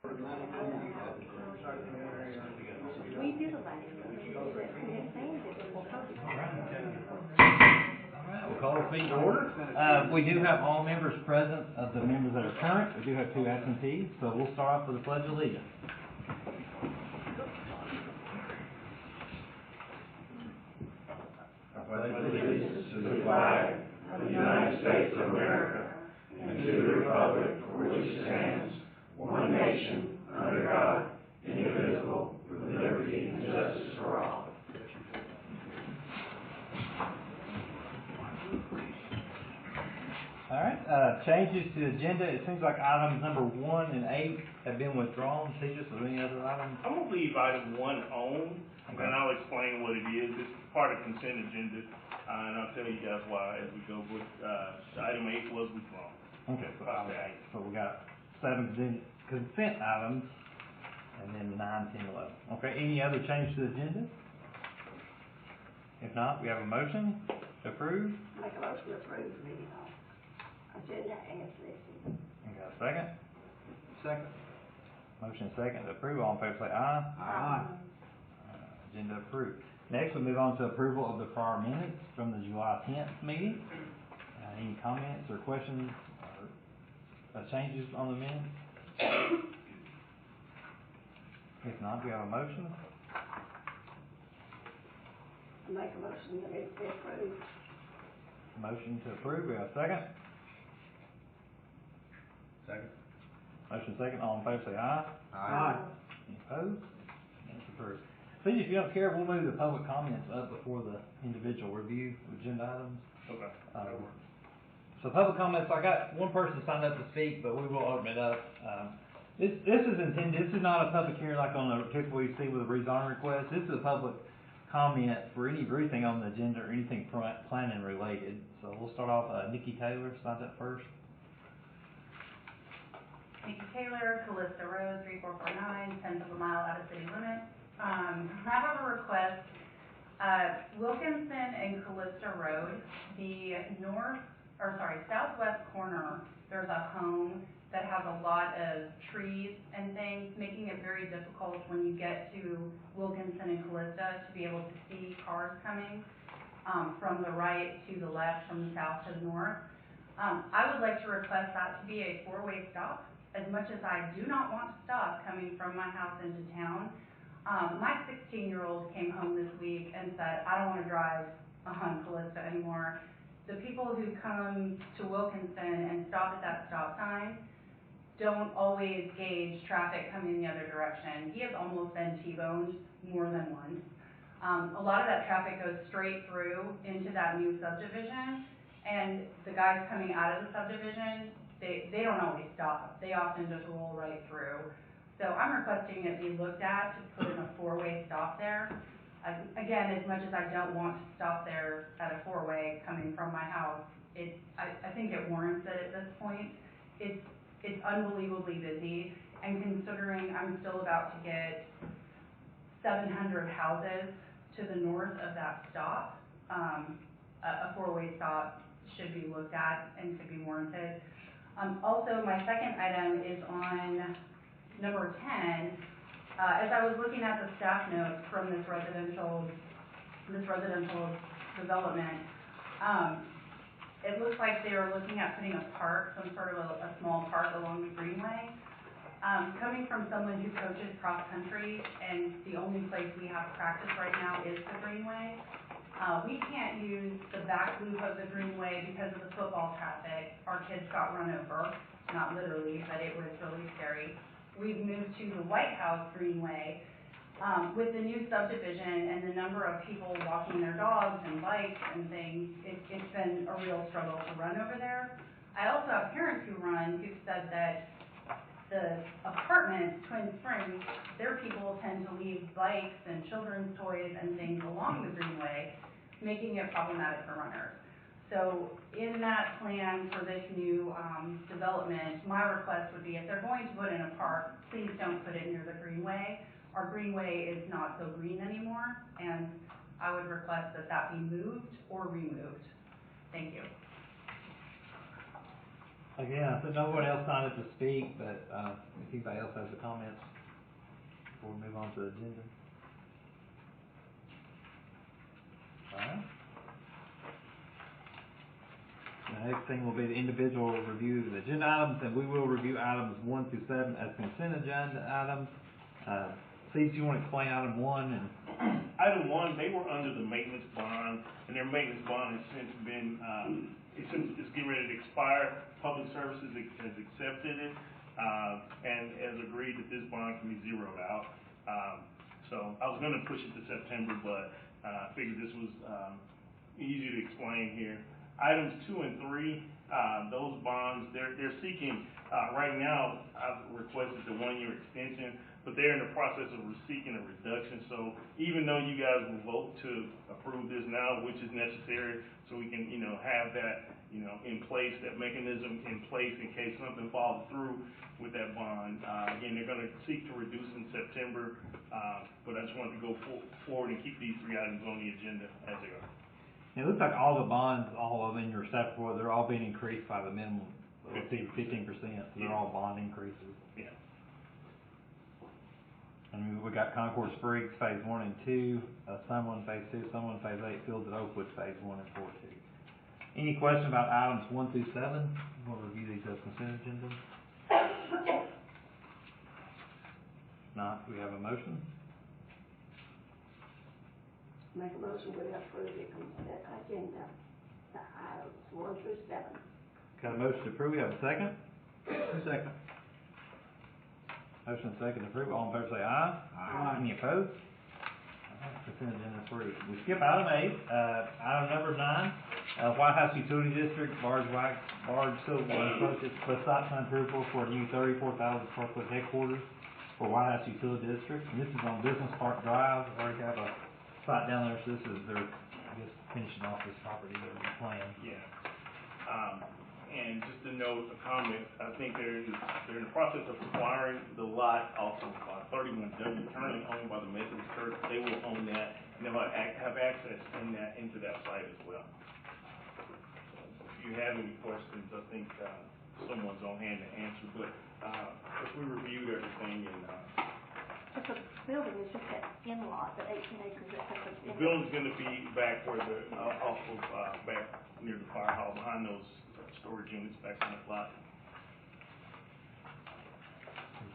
We did a last one. We had Sam did it before COVID. All right, we'll call this meeting to order. We do have all members present of the members that are current. We do have 2 absentees, so we'll start off with the Pledge of Allegiance. I pledge allegiance to the flag of the United States of America and to the republic for which it stands, one nation, under God, indivisible, with liberty and justice for all. All right, changes to the agenda. It seems like items number 1 and 8 have been withdrawn. Teachers, are there any other items? I'm going to leave item 1 on, Okay. and I'll explain what it is. It's part of consent agenda, and I'll tell you guys why as we go. But item 8 was withdrawn. Okay, so we got 7 consent items, and then 9, 10, 11. Okay, any other change to the agenda? If not, we have a motion to approve. Make a motion to approve the agenda as listed. We got a second? Second. Motion second to approve. All in favor say aye. Aye. Agenda approved. Next, we'll move on to approval of the prior minutes from the July 10th meeting. Any comments or questions or changes on the minutes? If not, do we have a motion? Make a motion that it be approved. Motion to approve. We have a second? Second. Motion second. All in favor say aye. Aye. Any opposed? That's approved. Please, if you don't care, we'll move the public comments up before the individual review of agenda items. Okay. So public comments, I got one person signed up to speak, but we will open it up. This is intended, this is not a public hearing like on the typical you see with a rezoning request. This is a public comment for everything on the agenda or anything planning related. So we'll start off, Nikki Taylor signed up first. Nikki Taylor, Callista Road, 3449, 10th of a mile out of city limits. I have a request. Wilkinson and Callista Road, the southwest corner, there's a home that has a lot of trees and things, making it very difficult when you get to Wilkinson and Callista to be able to see cars coming from the right to the left, from the south to the north. I would like to request that to be a 4-way stop. As much as I do not want to stop coming from my house into town, my 16-year-old came home this week and said, I don't want to drive on Callista anymore. The people who come to Wilkinson and stop at that stop sign don't always gauge traffic coming the other direction. He has almost been T-boned more than once. A lot of that traffic goes straight through into that new subdivision, and the guys coming out of the subdivision, they don't always stop. They often just roll right through. So I'm requesting it be looked at to put in a 4-way stop there. Again, as much as I don't want to stop there at a 4-way coming from my house, I think it warrants it at this point. It's unbelievably busy, and considering I'm still about to get 700 houses to the north of that stop, a 4-way stop should be looked at and could be warranted. Also, my second item is on number 10. As I was looking at the staff notes from this residential development, it looks like they are looking at putting a park, some sort of a small park along the greenway. Coming from someone who coaches cross country, and the only place we have practice right now is the greenway, we can't use the back loop of the greenway because of the football traffic. Our kids got run over, not literally, but it was really scary. We've moved to the White House Greenway. With the new subdivision and the number of people walking their dogs and bikes and things, it's been a real struggle to run over there. I also have parents who run who've said that the apartments, Twin Springs, their people tend to leave bikes and children's toys and things along the greenway, making it problematic for runners. So in that plan for this new development, my request would be if they're going to put in a park, please don't put it near the greenway. Our greenway is not so green anymore, and I would request that that be moved or removed. Thank you. Again, I said no one else signed up to speak, but, if anybody else has a comments before we move on to the agenda. Alright. The next thing will be the individual review of the agenda items, and we will review items 1 through 7 as consent agenda items. Steve, do you want to explain item 1 and? Item 1, they were under the maintenance bond, and their maintenance bond has since been, it's getting ready to expire. Public Services has accepted it, and has agreed that this bond can be zeroed out. So I was gonna push it to September, but, I figured this was, easy to explain here. Items 2 and 3, those bonds, they're seeking, right now, I've requested the 1-year extension, but they're in the process of seeking a reduction. So even though you guys will vote to approve this now, which is necessary, so we can, have that, in place, that mechanism in place in case something falls through with that bond. Again, they're gonna seek to reduce in September, but I just wanted to go forward and keep these 3 items on the agenda as they are. It looks like all the bonds, all of them in your staff report, they're all being increased by the minimum, 15%, so they're all bond increases. Yeah. And we got Concord Springs Phase 1 and 2, Sunland Phase 2, Sunland Phase 8, Fields at Oakwood Phase 1 and 4 too. Any question about items 1 through 7? We'll review these as consent agenda. If not, we have a motion. Make a motion we approve the consent agenda, the items 1 through 7. Got a motion to approve, we have a second? Second. Motion and second to approve, all in favor say aye. Aye. Any opposed? Alright, consent agenda approved. We skip item 8, item number 9, White House Utility District, Barge Silver Associates, plus site plan approval for a new 34,000 square foot headquarters for White House Utility District, and this is on Business Park Drive. We already have a site down there, so this is their, I guess, finishing off this property that we planned. Yeah. And just to note, a comment, I think they're in the process of acquiring the lot off of 31W, currently owned by the Methodist Church. They will own that, and they'll have access into that site as well. So if you have any questions, I think, someone's on hand to answer, but, if we reviewed everything and, But the building is just that in-lot, the 18 acres, that's at the the in-lot. building's gonna be back where off of, back near the fire hall, behind those storage units back on that lot.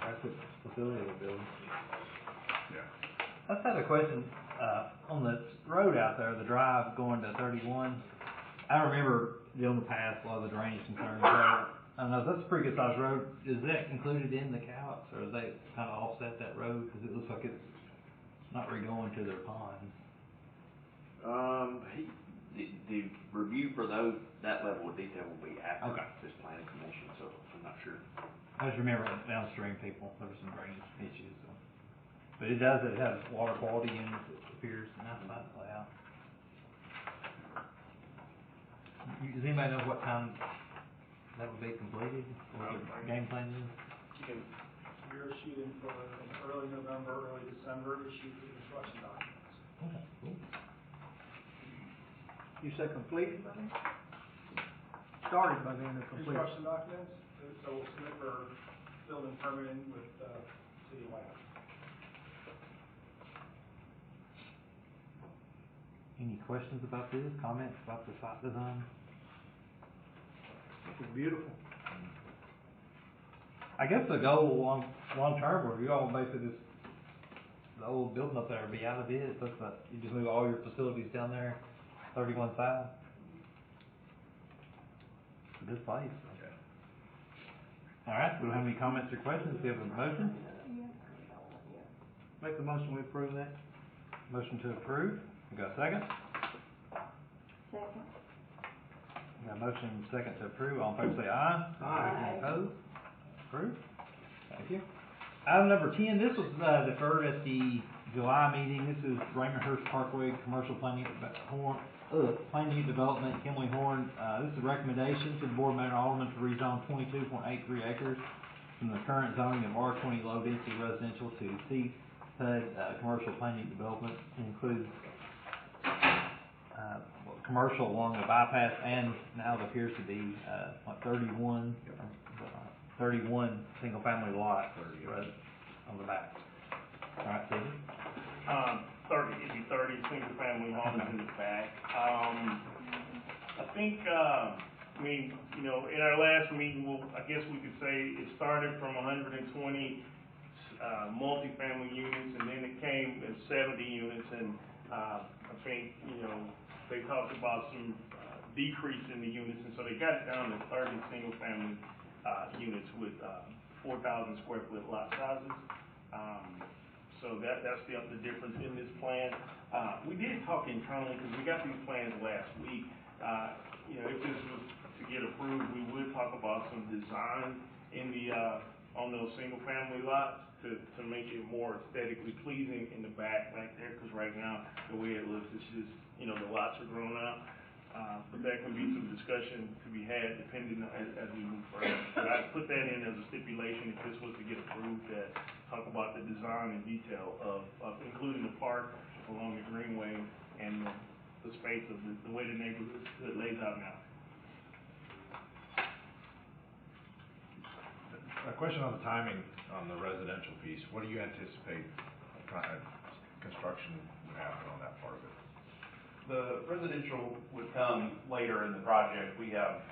That's the facility of the building. Yeah. I just had a question, on the road out there, the drive going to 31. I remember in the past, a lot of the drainage concerns there. I know that's a pretty good sized road. Is that included in the calcs, or do they kind of offset that road? Cause it looks like it's not really going to their pond. The review for that level of detail will be after Okay. this planning commission, so I'm not sure. I just remember downstream people, there were some drainage issues, so. But it has water quality units, it appears, and that's not the layout. Does anybody know what time that would be completed, or what the game plan is? You're shooting for early November, early December to shoot the construction documents. Okay, cool. You said completed by then? Started by then or completed? Construction documents, so we'll submit for building permitting with, City of White House. Any questions about this, comments about the site design? It's beautiful. I guess the goal long term, where you all basically just, the old building up there will be out of it, so you just move all your facilities down there, 31 South. It's a good place. Okay. All right, we don't have any comments or questions, we have a motion? Make the motion, we approve that. Motion to approve, we got a second? Second. We got a motion and a second to approve, all in favor say aye. Aye. Any opposed? Approved, thank you. Item number 10, this was deferred at the July meeting. This is Raymond Hurst Parkway Commercial Planning Planning Development, Kimley Horn. This is a recommendation to the Board of Mayor and Alderman to rezone 22.83 acres from the current zoning of R20 low density residential to C-HUD Commercial Planning Development. It includes, commercial along the bypass and now it appears to be, like 31 single-family lots on the back. All right, Steve? 30, it'd be 30 single-family homes in the back. I think, I mean, you know, in our last meeting, I guess we could say it started from 120 multifamily units, and then it came at 70 units, and I think, you know, they talked about some decrease in the units, and so they got it down to 30 single-family units with 4,000 square foot lot sizes. So that's the difference in this plan. We did talk internally, because we got these plans last week. You know, if this was to get approved, we would talk about some design in the, on those single-family lots to make it more aesthetically pleasing in the back there, because right now, the way it looks, it's just, you know, the lots are grown out. But that can be some discussion to be had depending on as we move further. But I'd put that in as a stipulation if this was to get approved, that talk about the design and detail of including the park along the greenway and the space of the way the neighborhood lays out now. A question on the timing on the residential piece. What do you anticipate construction would happen on that part of it? The residential would come later in the project. We have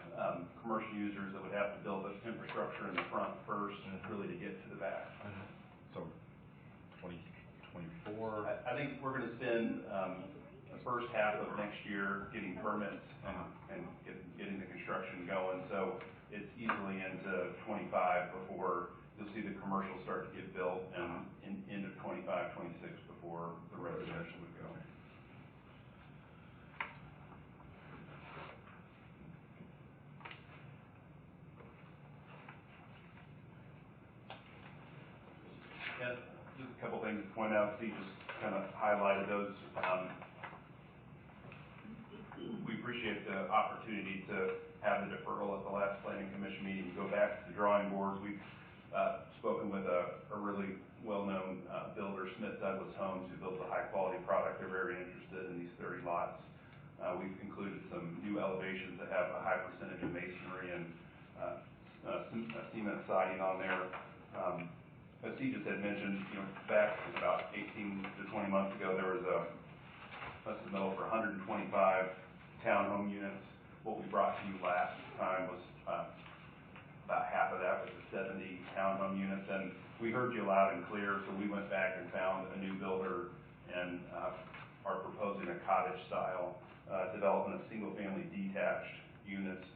commercial users that would have to build this infrastructure in the front first, really to get to the back. So 2024? I think we're going to spend the first half of next year getting permits and getting the construction going. So it's easily into 25 before you'll see the commercial start to get built, and into 25, 26 before the residential would go. Yeah, just a couple things to point out. Steve just kind of highlighted those. We appreciate the opportunity to have the deferral at the last planning commission meeting, go back to the drawing boards. We've spoken with a really well-known builder, Smith Douglas Homes, who builds a high-quality product. They're very interested in these 30 lots. We've included some new elevations that have a high percentage of masonry and cement siding on there. As Steve just had mentioned, you know, back about 18 to 20 months ago, there was a submittal for 125 townhome units. What we brought to you last time was about half of that was the 70 townhome units, and we heard you loud and clear, so we went back and found a new builder and are proposing a cottage-style development of single-family detached units.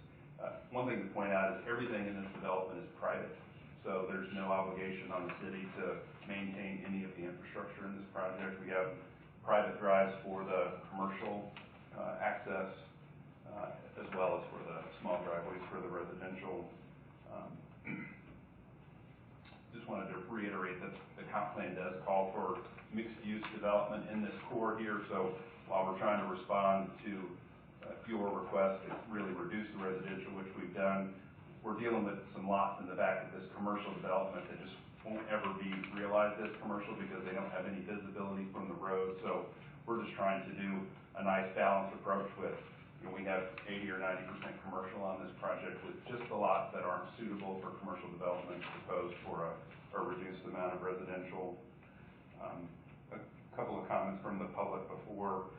One thing to point out is everything in this development is private, so there's no obligation on the city to maintain any of the infrastructure in this project. We have private drives for the commercial access, as well as for the small driveways for the residential. Just wanted to reiterate that the comp plan does call for mixed-use development in this core here, so while we're trying to respond to your request to really reduce the residential, which we've done, we're dealing with some lots in the back of this commercial development that just won't ever be realized as commercial because they don't have any visibility from the road. So we're just trying to do a nice balanced approach with, you know, we have 80 or 90% commercial on this project with just the lots that aren't suitable for commercial development proposed for a reduced amount of residential. A couple of comments from the public before.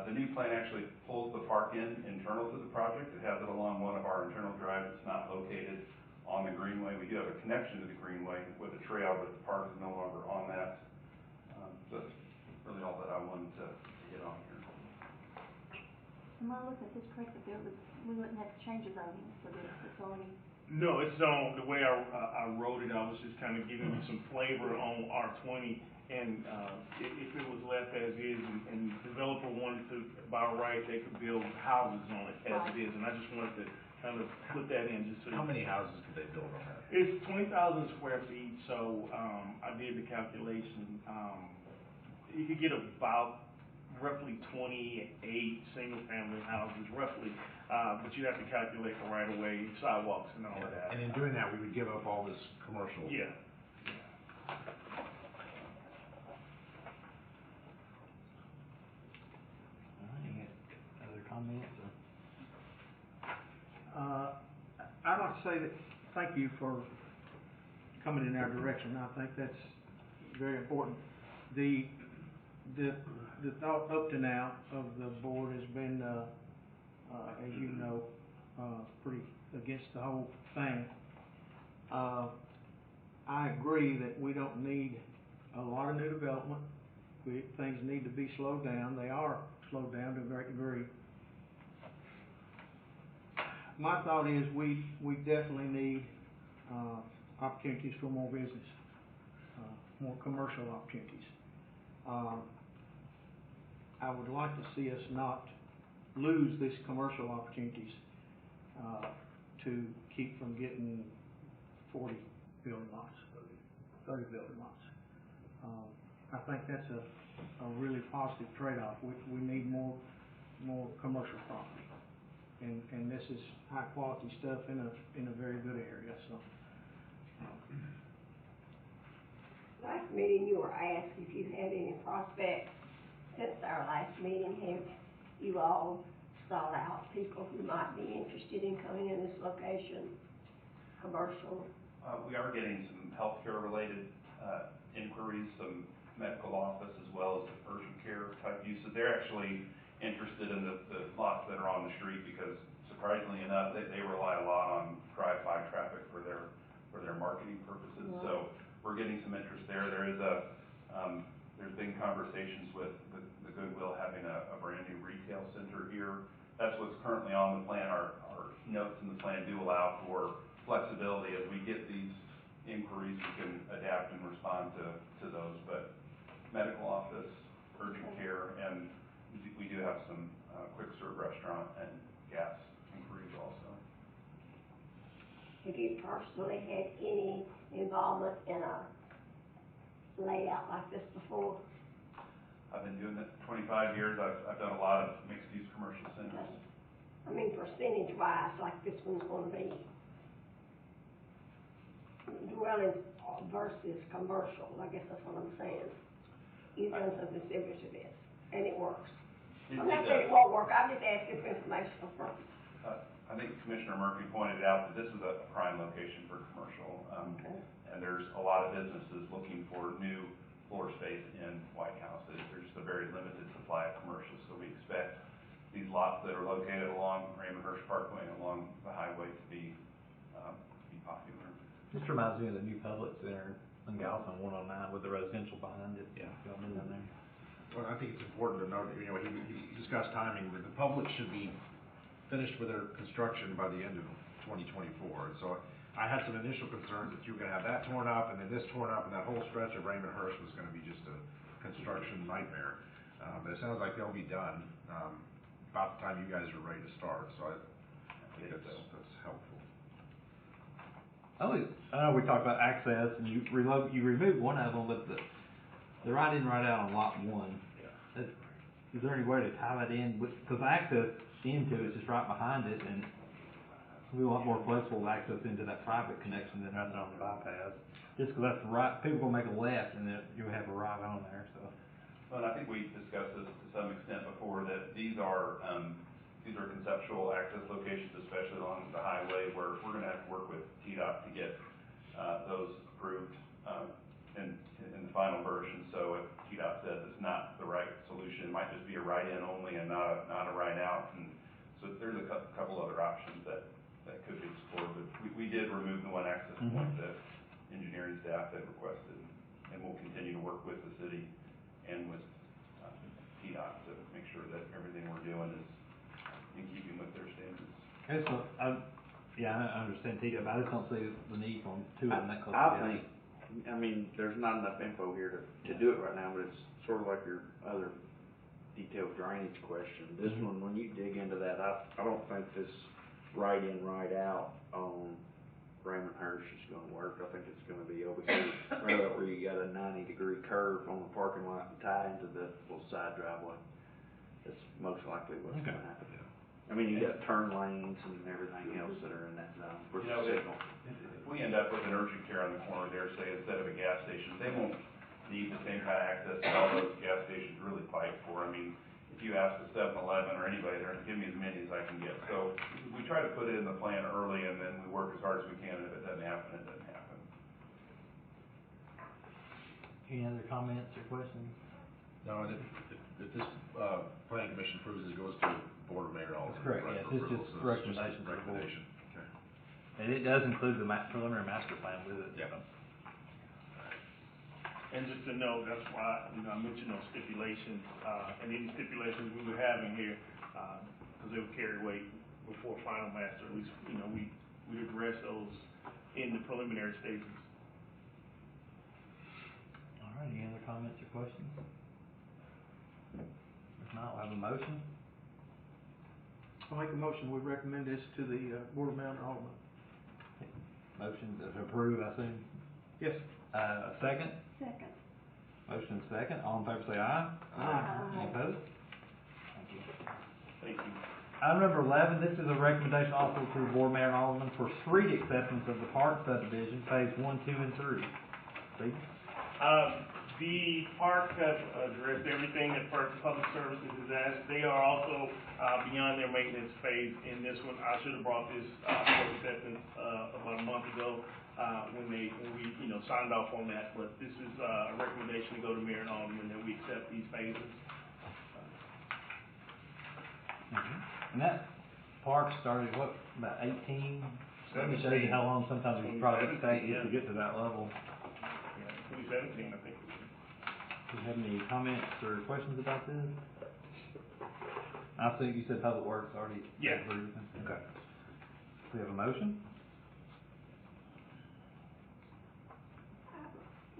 The new plan actually pulls the park in internal to the project. It has it along one of our internal drives. It's not located on the greenway. We do have a connection to the greenway with a trail, but the park is no longer on that. So that's really all that I wanted to get on here. Am I looking at this correctly, Bill? We wouldn't have to change the zoning for this, it's already... No, it's on, the way I wrote it, I was just kind of giving you some flavor on R20, and if it was left as is, and the developer wanted to, by right, they could build houses on it as it is, and I just wanted to kind of put that in just so. How many houses could they build on that? It's 20,000 square feet, so I did the calculation. You could get about roughly 28 single-family houses, roughly, but you'd have to calculate the right-of-way, sidewalks, and all of that. And in doing that, we would give up all this commercial. Yeah. All right, any other comments? say that, thank you for coming in our direction. I think that's very important. The thought up to now of the board has been, as you know, pretty against the whole thing. I agree that we don't need a lot of new development. Things need to be slowed down. They are slowed down to a great degree. My thought is we definitely need opportunities for more business, more commercial opportunities. I would like to see us not lose these commercial opportunities to keep from getting 40 building lots, 30 building lots. I think that's a really positive trade-off. We need more commercial property, and this is high quality stuff in a very good area. So. Last meeting, you were asked if you had any prospects. Since our last meeting, have you all sought out people who might be interested in coming in this location, commercial? We are getting some healthcare related inquiries, some medical office as well as urgent care type uses. They're actually interested in the lots that are on the street because surprisingly enough, they rely a lot on drive-by traffic for their marketing purposes. Wow. So we're getting some interest there. There's been conversations with the Goodwill having a brand new retail center here. That's what's currently on the plan. Our notes in the plan do allow for flexibility. As we get these inquiries, we can adapt and respond to those. But medical office, urgent care, and we do have some quick serve restaurant and gas inquiries also. Have you personally had any involvement in a layout like this before? I've been doing this 25 years. I've done a lot of mixed-use commercial centers. I mean, percentage-wise, like this one's going to be dwelling versus commercial. I guess that's what I'm saying. You've done something similar to this, and it works. I'm not saying it won't work. I'm just asking for informational purposes. I think Commissioner Murphy pointed out that this is a prime location for commercial, and there's a lot of businesses looking for new floor space in White House. There's just a very limited supply of commercial, so we expect these lots that are located along Raymond Hirsch Parkway and along the highway to be popular. This reminds me of the new Publix Center in Gallatin, 109, with the residential behind it. Yeah, y'all been down there. Well, I think it's important to note, he discussed timing, that the Publix should be finished with their construction by the end of 2024. So I had some initial concerns that you were going to have that torn up, and then this torn up, and that whole stretch of Raymond Hirsch was going to be just a construction nightmare. But it sounds like they'll be done about the time you guys are ready to start. So I think that's helpful. I know we talked about access, and you removed one of them, but the right in, right out on lot 1. Yeah. Is there any way to tie that in? Because access into it is just right behind it, and we want more flexible access into that private connection than rather on the bypass. Just because that's the right, people will make a left, and then you have a right on there. So. Well, and I think we discussed this to some extent before, that these are conceptual access locations, especially along the highway, where we're going to have to work with TDOT to get those approved in the final version. So if TDOT says it's not the right solution, it might just be a right-in only and not a right-out. And so there's a couple other options that could be explored. But we did remove the one access point that engineering staff had requested, and we'll continue to work with the city and with TDOT to make sure that everything we're doing is in keeping with their standards. Okay, so I understand TDOT, but I just don't see the need for two of them that close together. I mean, there's not enough info here to do it right now, but it's sort of like your other detailed drainage question. This one, when you dig into that, I don't think this right in, right out on Raymond Hirsch is going to work. I think it's going to be over here, right about where you got a 90-degree curve on the parking lot and tie into the little side driveway. That's most likely what's going to happen. I mean, you got turn lanes and everything else that are in that zone for the signal. If we end up with an urgent care on the corner there, say, instead of a gas station, they won't need the same kind of access that all those gas stations really fight for. I mean, if you ask the 7-Eleven or anybody, they're gonna give me as many as I can get. So we try to put it in the plan early, and then we work as hard as we can, and if it doesn't happen, it doesn't happen. Any other comments or questions? No, and if this, planning commission approves it, it goes to Board of Mayor and Alderman. That's correct, right, yes, for it's approval, just so recommendation to the board. Recommendation, okay. And it does include the preliminary master plan with it. Yeah. And just to know, that's why, I mentioned those stipulations, and any stipulations we would have in here, because they would carry weight before final master, at least, we'd address those in the preliminary stages. All right, any other comments or questions? If not, we'll have a motion. I'll make a motion, we recommend this to the, Board of Mayor and Alderman. Motion to approve, I assume. Yes. Second? Second. Motion second, all in favor say aye. Any opposed? Thank you. Thank you. Item number 11, this is a recommendation also to the Board, Mayor, and Alderman for street acceptance of the park subdivision, phase 1, 2, and 3. Steve? The parks have addressed everything that Public Services has asked. They are also beyond their maintenance phase in this one. I should have brought this for acceptance about a month ago when we signed off on that. But this is a recommendation to go to Mayor and Alderman that we accept these phases. And that park started, what, about 18? Let me show you how long sometimes these projects take to get to that level. Yeah, 2017, I think. Do you have any comments or questions about this? I think you said Public Works already approved. Okay. We have a motion?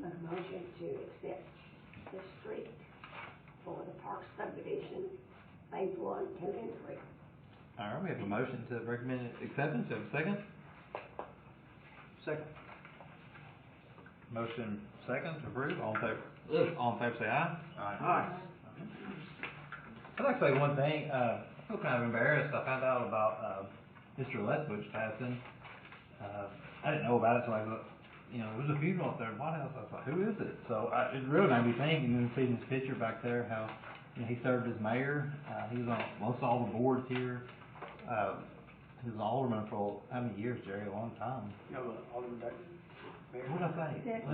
Make a motion to accept the street for the park subdivision, phase 1, 2, and 3. All right, we have a motion to recommend acceptance. Have a second? Second. Motion second to approve. All in favor say aye. Aye. I'd like to say one thing. I feel kind of embarrassed. I found out about Mr. Lethbridge passing. I didn't know about it, so I was, there was a funeral up there in White House. I was like, who is it? So it really made me think, and then seeing his picture back there, how he served as mayor. He was on most all the boards here. He was an alderman for how many years, Jerry? A long time. No, Alderman Dyke. What did I say? Yeah,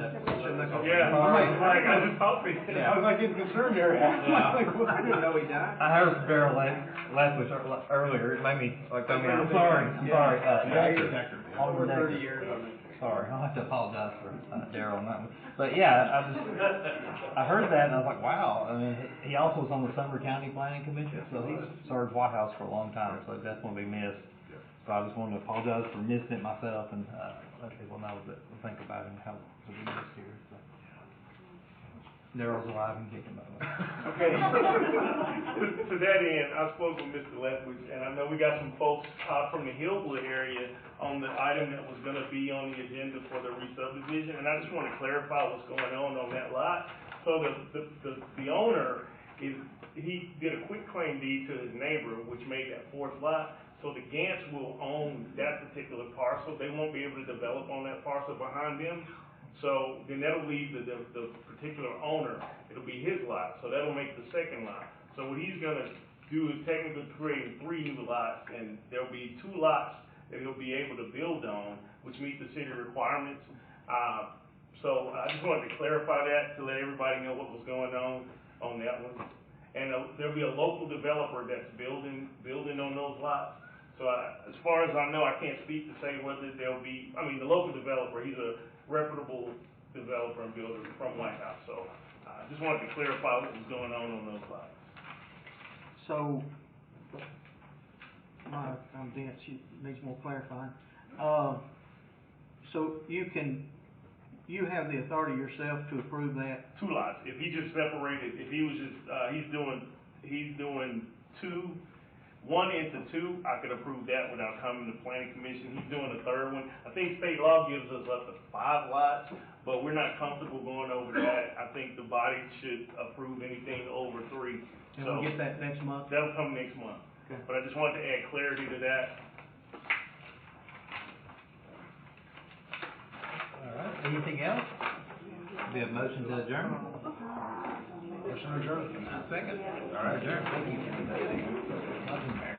I just talked to you. Yeah. I was like getting concerned there. Yeah. I didn't know he died. I heard from Darrell Lethbridge earlier. It made me like, I'm sorry. Decker. Alderman Over 30 Decker. years on it. Sorry, I'll have to apologize for Darrell on that one. But yeah, I heard that and I was like, wow. I mean, he also was on the Sumner County Planning Commission, so he served White House for a long time, so it definitely be missed. So I just wanted to apologize for missing it myself and let people know that we think about him, how to be missed here. So. Darrell's alive and kicking, by the way. Okay. To that end, I spoke with Mr. Lethbridge, and I know we got some folks from the Hillwood area on the item that was gonna be on the agenda for the re-subdivision, and I just wanna clarify what's going on that lot. So the owner he did a quick claim deed to his neighbor, which made that 4th lot. So the Gants will own that particular parcel. They won't be able to develop on that parcel behind them. So then that'll leave the particular owner, it'll be his lot, so that'll make the 2nd lot. So what he's gonna do is technically create 3 new lots, and there'll be 2 lots that he'll be able to build on, which meet the city requirements. So I just wanted to clarify that to let everybody know what was going on that one. And there'll be a local developer that's building on those lots. So as far as I know, I can't speak to say whether there'll be, the local developer, he's a reputable developer and builder from White House. So I just wanted to clarify what was going on those lots. So, I'm dense, she needs more clarifying. So you have the authority yourself to approve that? 2 lots. If he just separated, if he was just, he's doing 1 into 2, I could approve that without coming to planning commission. He's doing a 3rd one. I think state law gives us up to 5 lots, but we're not comfortable going over that. I think the body should approve anything over 3. And we'll get that next month? That'll come next month. Okay. But I just wanted to add clarity to that. All right, anything else? We have motion to adjourn? Motion adjourned. Second. All right, adjourned. Thank you.